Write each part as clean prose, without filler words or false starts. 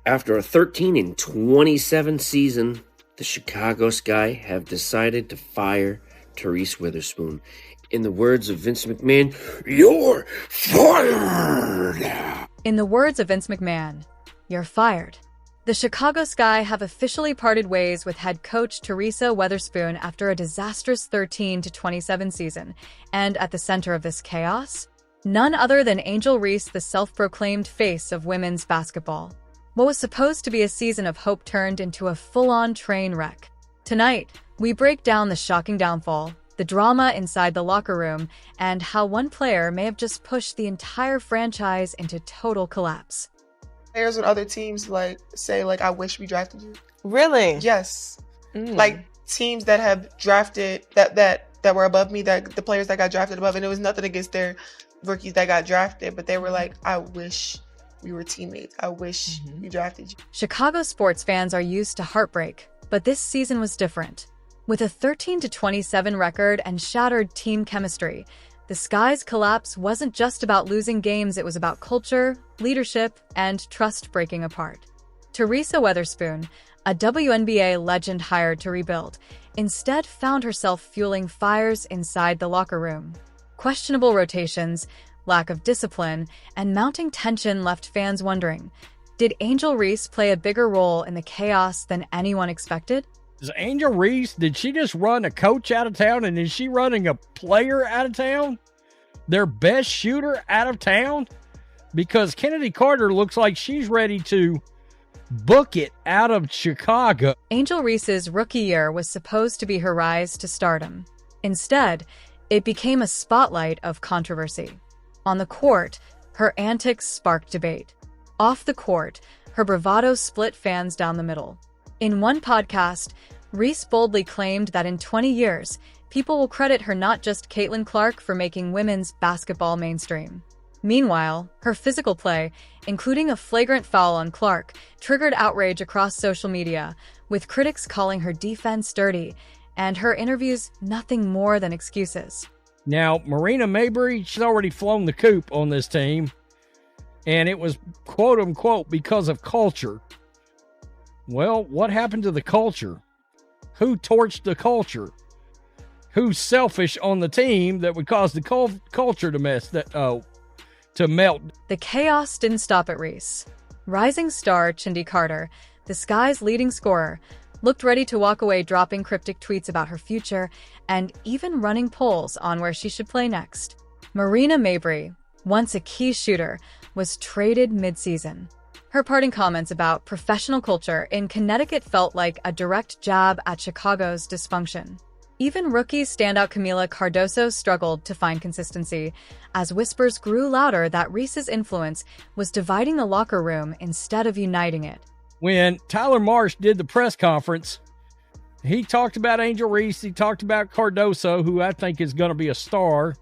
After a 13-27 season, the Chicago Sky have decided to fire Reese Witherspoon. In the words of Vince McMahon, "You're fired!" In the words of Vince McMahon, you're fired. The Chicago Sky have officially parted ways with head coach Teresa Weatherspoon after a disastrous 13-27 season. And at the center of this chaos, none other than Angel Reese, the self-proclaimed face of women's basketball. What was supposed to be a season of hope turned into a full-on train wreck. Tonight, we break down the shocking downfall, the drama inside the locker room, and how one player may have just pushed the entire franchise into total collapse. Players on other teams say I wish we drafted you. Really? Yes. Like teams that have drafted that were above me, that the players that got drafted above, and it was nothing against their rookies that got drafted, but they were like, I wish we were teammates. I wish we drafted you. Chicago sports fans are used to heartbreak, but this season was different. With a 13-27 record and shattered team chemistry, the Sky's collapse wasn't just about losing games, it was about culture, leadership, and trust breaking apart. Teresa Weatherspoon, a WNBA legend hired to rebuild, instead found herself fueling fires inside the locker room. Questionable rotations, lack of discipline, and mounting tension left fans wondering, did Angel Reese play a bigger role in the chaos than anyone expected? Is Angel Reese, did she just run a coach out of town, and is she running a player out of town? Their best shooter out of town? Because Kennedy Carter looks like she's ready to book it out of Chicago. Angel Reese's rookie year was supposed to be her rise to stardom. Instead, it became a spotlight of controversy. On the court, her antics sparked debate. Off the court, her bravado split fans down the middle. In one podcast, Reese boldly claimed that in 20 years, people will credit her, not just Caitlin Clark, for making women's basketball mainstream. Meanwhile, her physical play, including a flagrant foul on Clark, triggered outrage across social media, with critics calling her defense dirty and her interviews nothing more than excuses. Now, Marina Mabry, she's already flown the coop on this team, and it was quote-unquote because of culture. Well, what happened to the culture? Who torched the culture? Who's selfish on the team that would cause the culture to melt? The chaos didn't stop at Reese. Rising star Kennedy Carter, the Sky's leading scorer, looked ready to walk away, dropping cryptic tweets about her future and even running polls on where she should play next. Marina Mabry, once a key shooter, was traded mid-season. Her parting comments about professional culture in Connecticut felt like a direct jab at Chicago's dysfunction. Even rookie standout Camila Cardoso struggled to find consistency, as whispers grew louder that Reese's influence was dividing the locker room instead of uniting it. When Tyler Marsh did the press conference, he talked about Angel Reese, he talked about Cardoso, who I think is going to be a star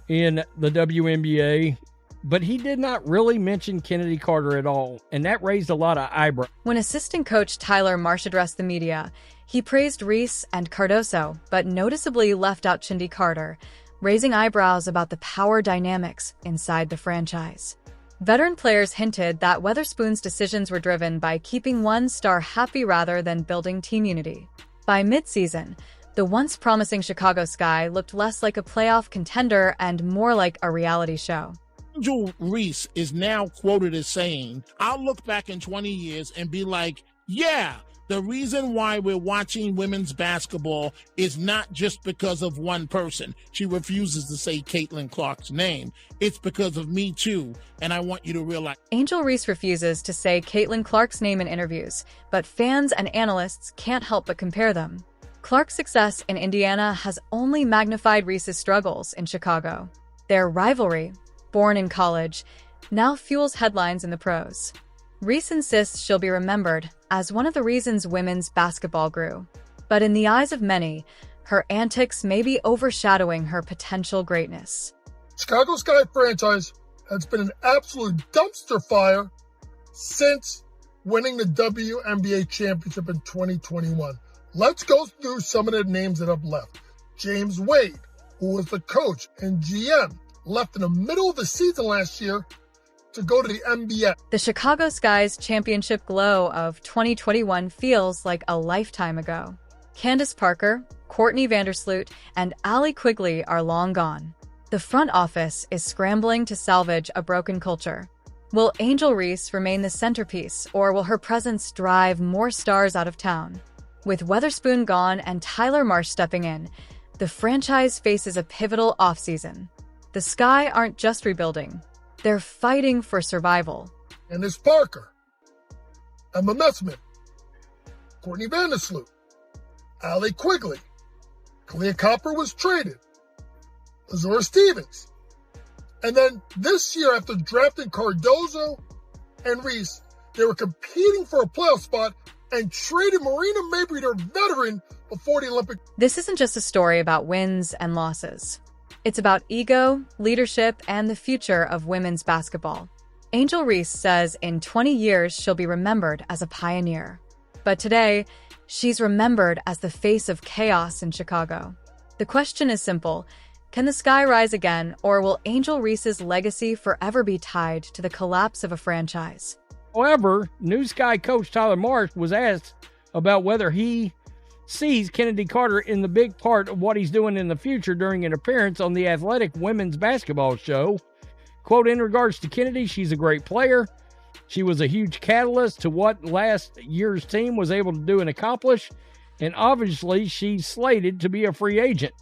in the WNBA, but he did not really mention Kennedy Carter at all, and that raised a lot of eyebrows. When assistant coach Tyler Marsh addressed the media, he praised Reese and Cardoso, but noticeably left out Kennedy Carter, raising eyebrows about the power dynamics inside the franchise. Veteran players hinted that Weatherspoon's decisions were driven by keeping one star happy rather than building team unity. By mid-season, the once promising Chicago Sky looked less like a playoff contender and more like a reality show. Angel Reese is now quoted as saying, I'll look back in 20 years and be like, yeah, the reason why we're watching women's basketball is not just because of one person. She refuses to say Caitlin Clark's name. It's because of me too, and I want you to realize. Angel Reese refuses to say Caitlin Clark's name in interviews, but fans and analysts can't help but compare them. Clark's success in Indiana has only magnified Reese's struggles in Chicago. Their rivalry, born in college, now fuels headlines in the pros. Reese insists she'll be remembered as one of the reasons women's basketball grew. But in the eyes of many, her antics may be overshadowing her potential greatness. Chicago Sky franchise has been an absolute dumpster fire since winning the WNBA championship in 2021. Let's go through some of the names that have left. James Wade, who was the coach and GM, left in the middle of the season last year to go to the NBA. The Chicago Sky's championship glow of 2021 feels like a lifetime ago. Candace Parker, Courtney Vandersloot, and Allie Quigley are long gone. The front office is scrambling to salvage a broken culture. Will Angel Reese remain the centerpiece, or will her presence drive more stars out of town? With Weatherspoon gone and Tyler Marsh stepping in, the franchise faces a pivotal offseason. The Sky aren't just rebuilding. They're fighting for survival. And it's Parker, Emma Messman, Courtney Vandersloot, Allie Quigley, Clea Copper was traded, Azura Stevens. And then this year, after drafting Cardozo and Reese, they were competing for a playoff spot and traded Marina Mabrey, their veteran, before the Olympic. This isn't just a story about wins and losses. It's about ego, leadership, and the future of women's basketball. Angel Reese says in 20 years she'll be remembered as a pioneer. But today, she's remembered as the face of chaos in Chicago. The question is simple. Can the Sky rise again, or will Angel Reese's legacy forever be tied to the collapse of a franchise? However, new Sky coach Tyler Marsh was asked about whether he sees Kennedy Carter in the big part of what he's doing in the future during an appearance on the Athletic Women's Basketball Show. Quote, in regards to Kennedy, she's a great player. She was a huge catalyst to what last year's team was able to do and accomplish, and obviously she's slated to be a free agent.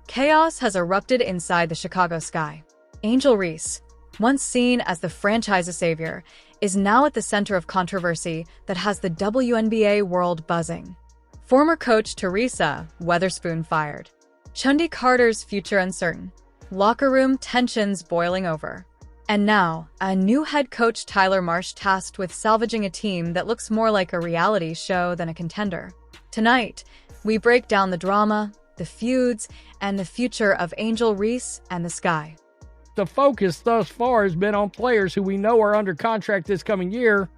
Chaos has erupted inside the Chicago Sky. Angel Reese, once seen as the franchise's savior, is now at the center of controversy that has the WNBA world buzzing. Former coach Teresa Weatherspoon fired. Chundi Carter's future uncertain. Locker room tensions boiling over. And now, a new head coach Tyler Marsh tasked with salvaging a team that looks more like a reality show than a contender. Tonight, we break down the drama, the feuds, and the future of Angel Reese and the Sky. The focus thus far has been on players who we know are under contract this coming year,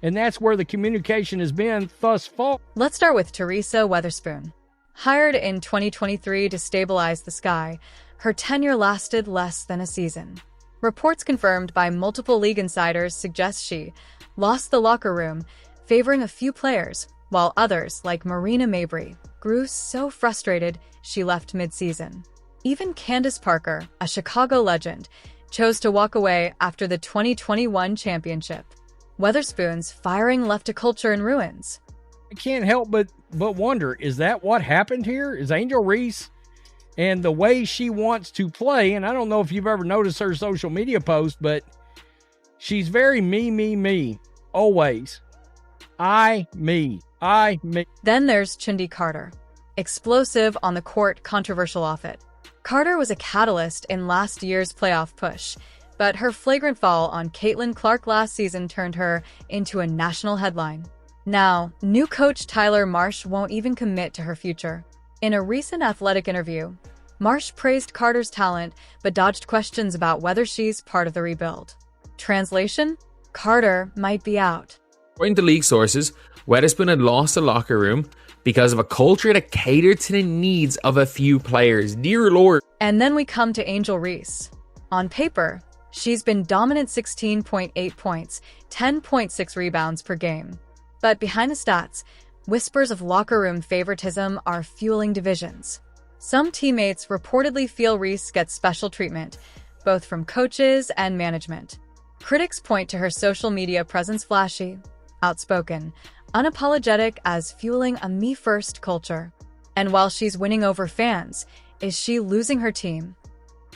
and that's where the communication has been thus far. Let's start with Teresa Weatherspoon. Hired in 2023 to stabilize the Sky, her tenure lasted less than a season. Reports confirmed by multiple league insiders suggest she lost the locker room, favoring a few players, while others, like Marina Mabrey, grew so frustrated she left mid-season. Even Candace Parker, a Chicago legend, chose to walk away after the 2021 championship. Weatherspoon's firing left a culture in ruins. I can't help but wonder, is that what happened here? Is Angel Reese and the way she wants to play, and I don't know if you've ever noticed her social media post, but she's very me, always. Me. Then there's Chundi Carter. Explosive on the court, controversial off it. Carter was a catalyst in last year's playoff push, but her flagrant fall on Caitlin Clark last season turned her into a national headline. Now, new coach Tyler Marsh won't even commit to her future. In a recent Athletic interview, Marsh praised Carter's talent but dodged questions about whether she's part of the rebuild. Translation? Carter might be out. According to league sources, Weatherspoon had lost the locker room because of a culture that catered to the needs of a few players. Dear Lord. And then we come to Angel Reese. On paper, she's been dominant 16.8 points, 10.6 rebounds per game. But behind the stats, whispers of locker room favoritism are fueling divisions. Some teammates reportedly feel Reese gets special treatment, both from coaches and management. Critics point to her social media presence flashy, outspoken, unapologetic as fueling a me-first culture. And while she's winning over fans, is she losing her team?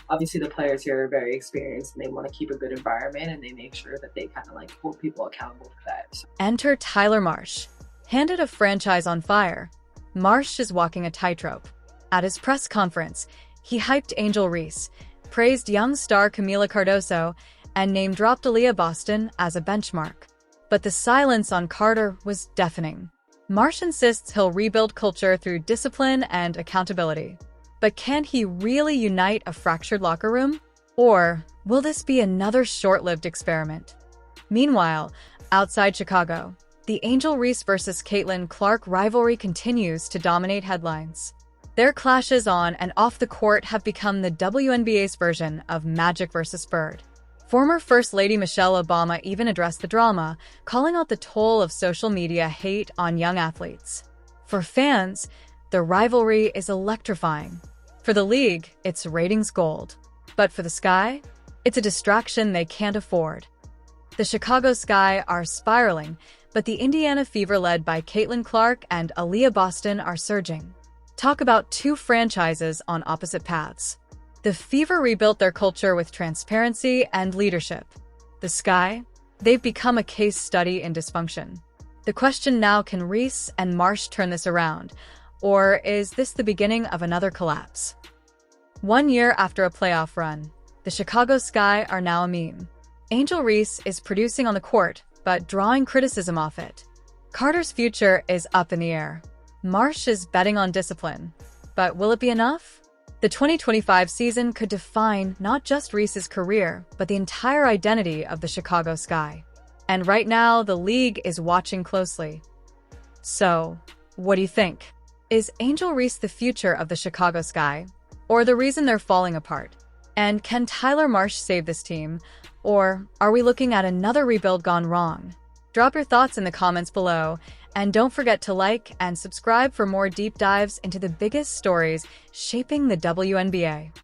Obviously, the players here are very experienced and they want to keep a good environment and they make sure that they kind of like hold people accountable for that. So. Enter Tyler Marsh. Handed a franchise on fire, Marsh is walking a tightrope. At his press conference, he hyped Angel Reese, praised young star Camila Cardoso, and name-dropped Aaliyah Boston as a benchmark. But the silence on Carter was deafening. Marsh insists he'll rebuild culture through discipline and accountability. But can he really unite a fractured locker room? Or will this be another short-lived experiment? Meanwhile, outside Chicago, the Angel Reese versus Caitlin Clark rivalry continues to dominate headlines. Their clashes on and off the court have become the WNBA's version of Magic versus Bird. Former First Lady Michelle Obama even addressed the drama, calling out the toll of social media hate on young athletes. For fans, the rivalry is electrifying. For the league, it's ratings gold. But for the Sky, it's a distraction they can't afford. The Chicago Sky are spiraling, but the Indiana Fever led by Caitlin Clark and Aaliyah Boston are surging. Talk about two franchises on opposite paths. The Fever rebuilt their culture with transparency and leadership. The Sky, they've become a case study in dysfunction. The question now, can Reese and Marsh turn this around? Or is this the beginning of another collapse? 1 year after a playoff run, the Chicago Sky are now a meme. Angel Reese is producing on the court, but drawing criticism off it. Carter's future is up in the air. Marsh is betting on discipline. But will it be enough? The 2025 season could define not just Reese's career, but the entire identity of the Chicago Sky. And right now, the league is watching closely. So, what do you think? Is Angel Reese the future of the Chicago Sky, or the reason they're falling apart? And can Tyler Marsh save this team, or are we looking at another rebuild gone wrong? Drop your thoughts in the comments below, and don't forget to like and subscribe for more deep dives into the biggest stories shaping the WNBA.